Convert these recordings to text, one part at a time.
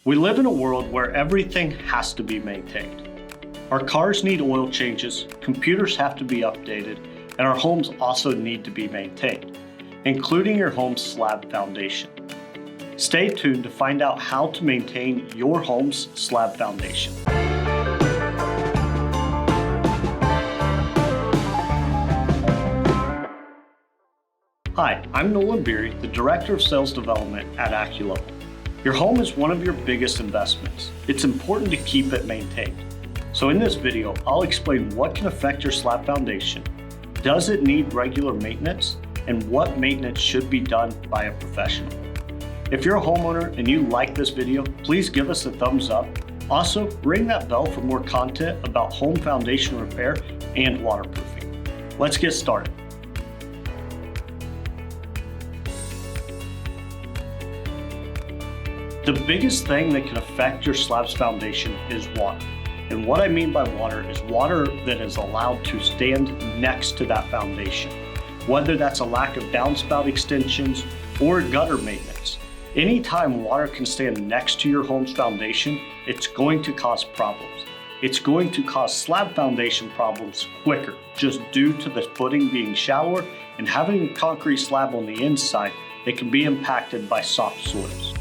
We live in a world where everything has to be maintained. Our cars need oil changes, computers have to be updated, and our homes also need to be maintained, including your home's slab foundation. Stay tuned to find out how to maintain your home's slab foundation. Hi, I'm Nolan Beery, the Director of Sales Development at AccuLevel. Your home is one of your biggest investments. It's important to keep it maintained. So in this video, I'll explain what can affect your slab foundation, does it need regular maintenance, and what maintenance should be done by a professional. If you're a homeowner and you like this video, please give us a thumbs up. Also, ring that bell for more content about home foundation repair and waterproofing. Let's get started. The biggest thing that can affect your slab's foundation is water. And what I mean by water is water that is allowed to stand next to that foundation. Whether that's a lack of downspout extensions or gutter maintenance. Anytime water can stand next to your home's foundation, it's going to cause problems. It's going to cause slab foundation problems quicker, just due to the footing being shallower and having a concrete slab on the inside that can be impacted by soft soils.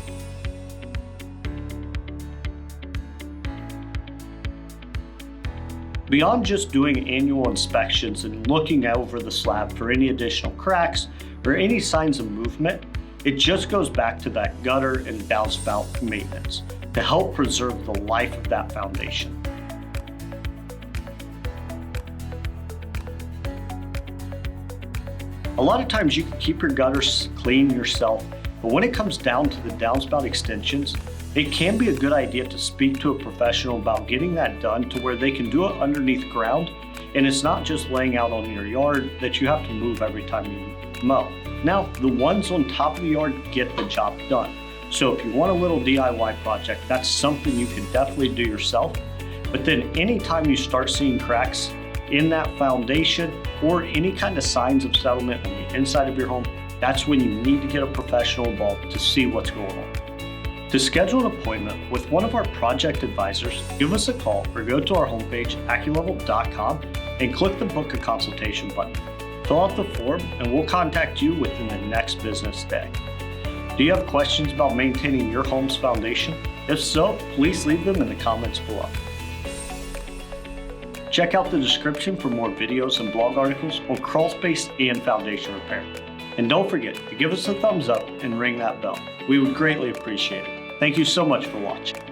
Beyond just doing annual inspections and looking over the slab for any additional cracks or any signs of movement, it just goes back to that gutter and downspout maintenance to help preserve the life of that foundation. A lot of times you can keep your gutters clean yourself, but when it comes down to the downspout extensions, it can be a good idea to speak to a professional about getting that done to where they can do it underneath ground, and it's not just laying out on your yard that you have to move every time you mow. Now, the ones on top of the yard get the job done. So if you want a little DIY project, that's something you can definitely do yourself. But then anytime you start seeing cracks in that foundation or any kind of signs of settlement on the inside of your home, that's when you need to get a professional involved to see what's going on. To schedule an appointment with one of our project advisors, give us a call or go to our homepage, AccuLevel.com, and click the Book a Consultation button. Fill out the form and we'll contact you within the next business day. Do you have questions about maintaining your home's foundation? If so, please leave them in the comments below. Check out the description for more videos and blog articles on crawl space and foundation repair. And don't forget to give us a thumbs up and ring that bell. We would greatly appreciate it. Thank you so much for watching.